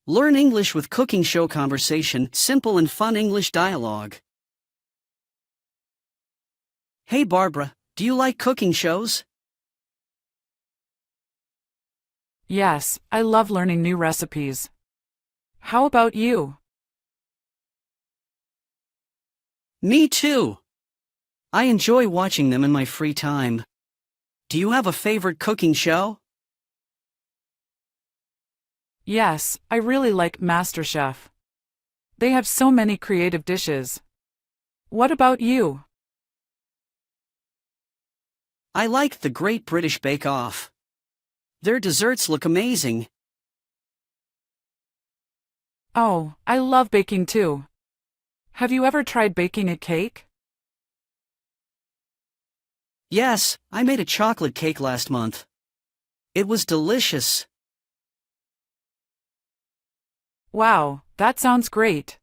Learn English with cooking show conversation, simple and fun English dialogue. Hey Barbara, do you like cooking shows? Yes, I love learning new recipes. How about you? Me too. I enjoy watching them in my free time. Do you have a favorite cooking show? Yes, I really like MasterChef. They have so many creative dishes. What about you? I like the Great British Bake Off. Their desserts look amazing. Oh, I love baking too. Have you ever tried baking a cake? Yes, I made a chocolate cake last month. It was delicious. Wow, that sounds great.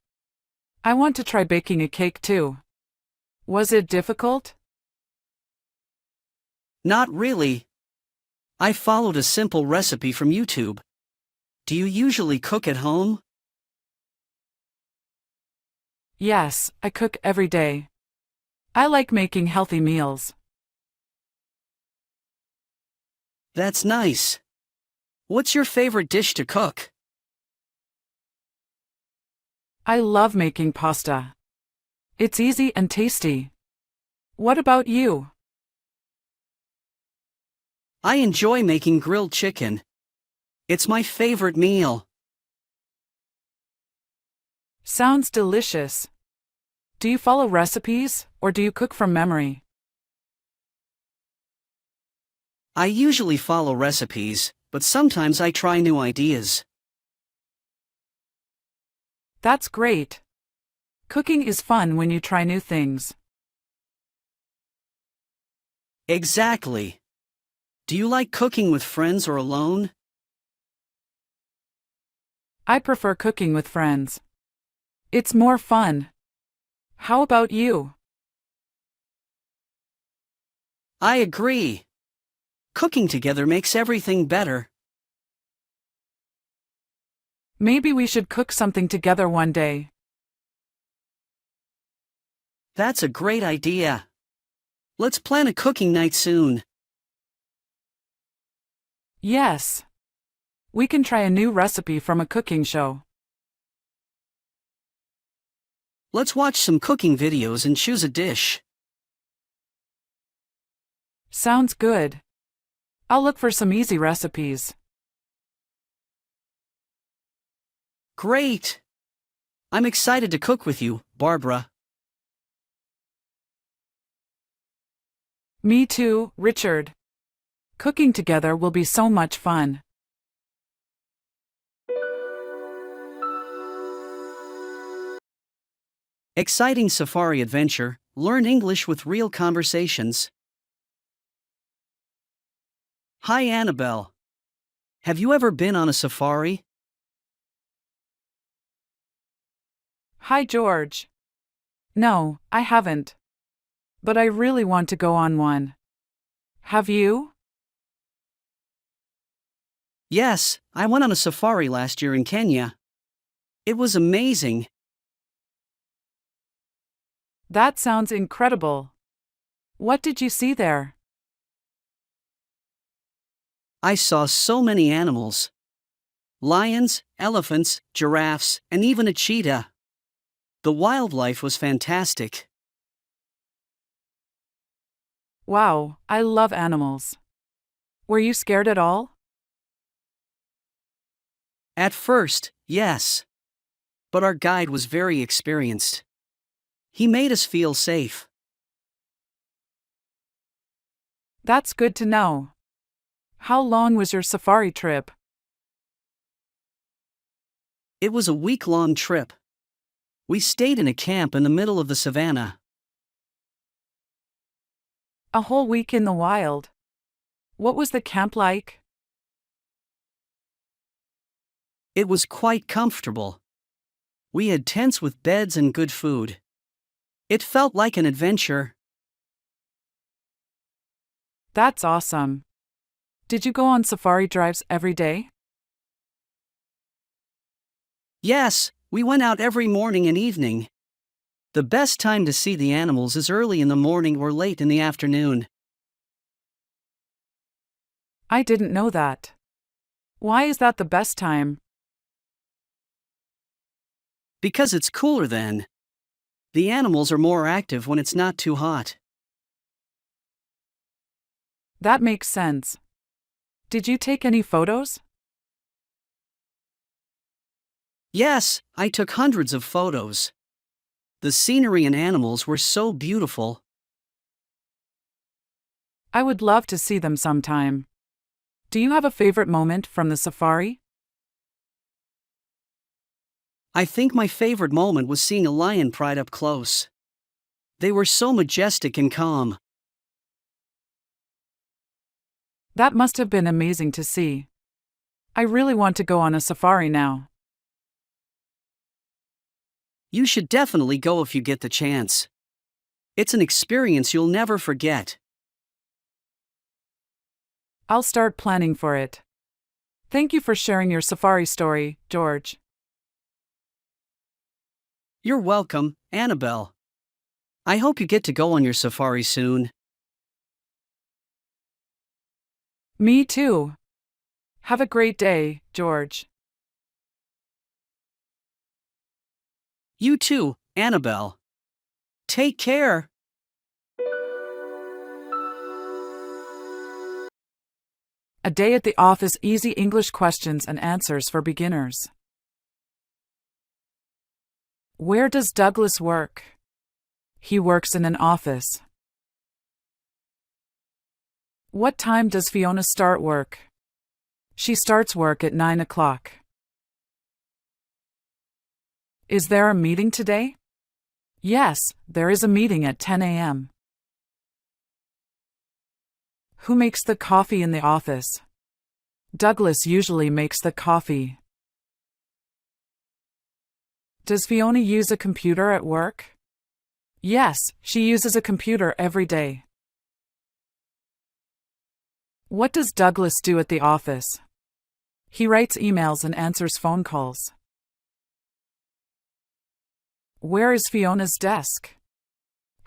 I want to try baking a cake too. Was it difficult? Not really. I followed a simple recipe from YouTube. Do you usually cook at home? Yes, I cook every day. I like making healthy meals. That's nice. What's your favorite dish to cook? I love making pasta. It's easy and tasty. What about you? I enjoy making grilled chicken. It's my favorite meal. Sounds delicious. Do you follow recipes, or do you cook from memory? I usually follow recipes, but sometimes I try new ideas. That's great. Cooking is fun when you try new things. Exactly. Do you like cooking with friends or alone? I prefer cooking with friends. It's more fun. How about you? I agree. Cooking together makes everything better. Maybe we should cook something together one day. That's a great idea. Let's plan a cooking night soon. Yes. We can try a new recipe from a cooking show. Let's watch some cooking videos and choose a dish. Sounds good. I'll look for some easy recipes. Great! I'm excited to cook with you, Barbara. Me too, Richard. Cooking together will be so much fun. Exciting safari adventure, learn English with real conversations. Hi Annabelle. Have you ever been on a safari? Hi, George. No, I haven't. But I really want to go on one. Have you? Yes, I went on a safari last year in Kenya. It was amazing. That sounds incredible. What did you see there? I saw so many animals. Lions, elephants, giraffes, and even a cheetah. The wildlife was fantastic. Wow, I love animals. Were you scared at all? At first, yes. But our guide was very experienced. He made us feel safe. That's good to know. How long was your safari trip? It was a week-long trip. We stayed in a camp in the middle of the savannah. A whole week in the wild. What was the camp like? It was quite comfortable. We had tents with beds and good food. It felt like an adventure. That's awesome. Did you go on safari drives every day? Yes, we went out every morning and evening. The best time to see the animals is early in the morning or late in the afternoon. I didn't know that. Why is that the best time? Because it's cooler then. The animals are more active when it's not too hot. That makes sense. Did you take any photos? Yes, I took hundreds of photos. The scenery and animals were so beautiful. I would love to see them sometime. Do you have a favorite moment from the safari? I think my favorite moment was seeing a lion pride up close. They were so majestic and calm. That must have been amazing to see. I really want to go on a safari now. You should definitely go if you get the chance. It's an experience you'll never forget. I'll start planning for it. Thank you for sharing your safari story, George. You're welcome, Annabelle. I hope you get to go on your safari soon. Me too. Have a great day, George. You too, Annabelle. Take care. A day at the office. Easy English questions and answers for beginners. Where does Douglas work? He works in an office. What time does Fiona start work? She starts work at 9 o'clock. Is there a meeting today? Yes, there is a meeting at 10 a.m. Who makes the coffee in the office? Douglas usually makes the coffee. Does Fiona use a computer at work? Yes, she uses a computer every day. What does Douglas do at the office? He writes emails and answers phone calls. Where is Fiona's desk?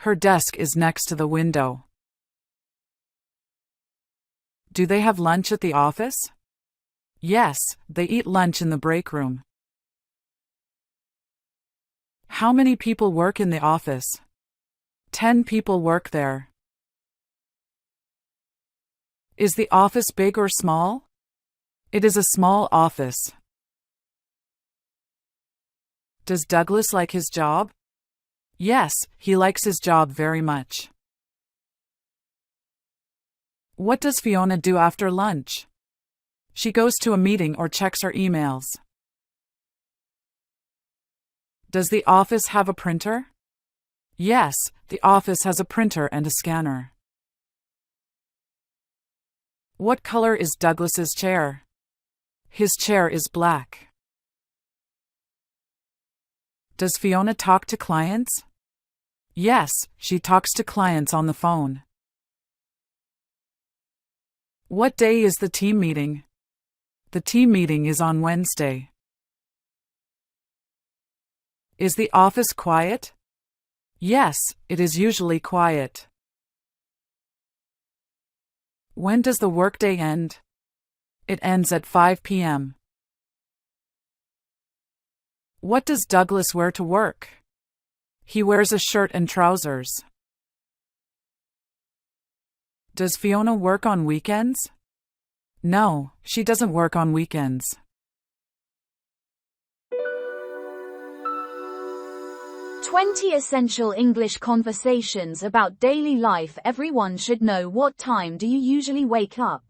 Her desk is next to the window. Do they have lunch at the office? Yes, they eat lunch in the break room. How many people work in the office? 10 people work there. Is the office big or small? It is a small office. Does Douglas like his job? Yes, he likes his job very much. What does Fiona do after lunch? She goes to a meeting or checks her emails. Does the office have a printer? Yes, the office has a printer and a scanner. What color is Douglas's chair? His chair is black. Does Fiona talk to clients? Yes, she talks to clients on the phone. What day is the team meeting? The team meeting is on Wednesday. Is the office quiet? Yes, it is usually quiet. When does the workday end? It ends at 5 p.m. What does Douglas wear to work? He wears a shirt and trousers. Does Fiona work on weekends? No, she doesn't work on weekends. "20 essential English conversations about daily life. Everyone should know. What time do you usually wake up?"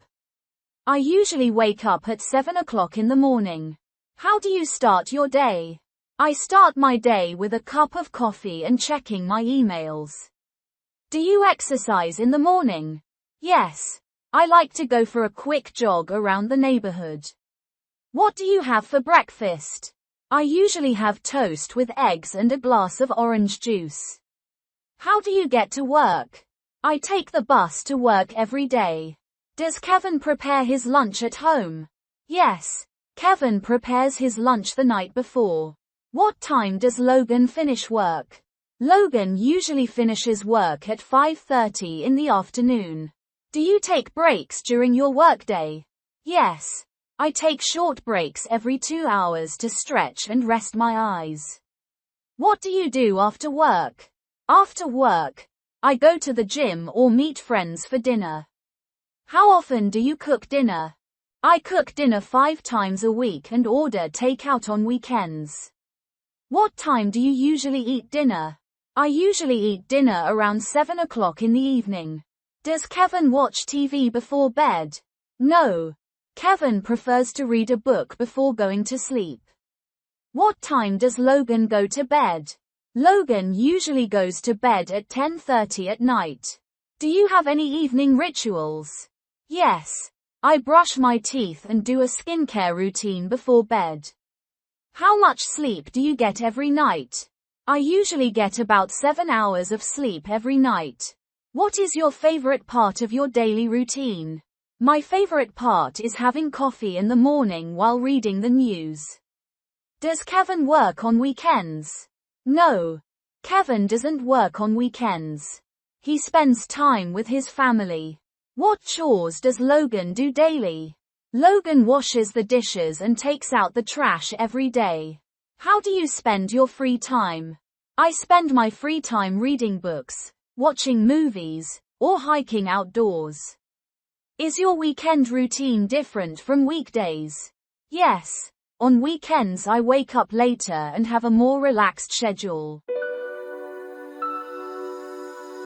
I usually wake up at 7 o'clock in the morning. How do you start your day? I start my day with a cup of coffee and checking my emails. Do you exercise in the morning? Yes. I like to go for a quick jog around the neighborhood. What do you have for breakfast? I usually have toast with eggs and a glass of orange juice. How do you get to work? I take the bus to work every day. Does Kevin prepare his lunch at home? Yes. Kevin prepares his lunch the night before. What time does Logan finish work? Logan usually finishes work at 5:30 in the afternoon. Do you take breaks during your workday? Yes. I take short breaks every 2 hours to stretch and rest my eyes. What do you do after work? After work, I go to the gym or meet friends for dinner. How often do you cook dinner? I cook dinner 5 times a week and order takeout on weekends. What time do you usually eat dinner? I usually eat dinner around 7 o'clock in the evening. Does Kevin watch TV before bed? No. Kevin prefers to read a book before going to sleep. What time does Logan go to bed? Logan usually goes to bed at 10:30 at night. Do you have any evening rituals? Yes. I brush my teeth and do a skincare routine before bed. How much sleep do you get every night? I usually get about 7 hours of sleep every night. What is your favorite part of your daily routine? My favorite part is having coffee in the morning while reading the news. Does Kevin work on weekends? No. Kevin doesn't work on weekends. He spends time with his family. What chores does Logan do daily? Logan washes the dishes and takes out the trash every day. How do you spend your free time? I spend my free time reading books, watching movies, or hiking outdoors. Is your weekend routine different from weekdays? Yes. On weekends I wake up later and have a more relaxed schedule.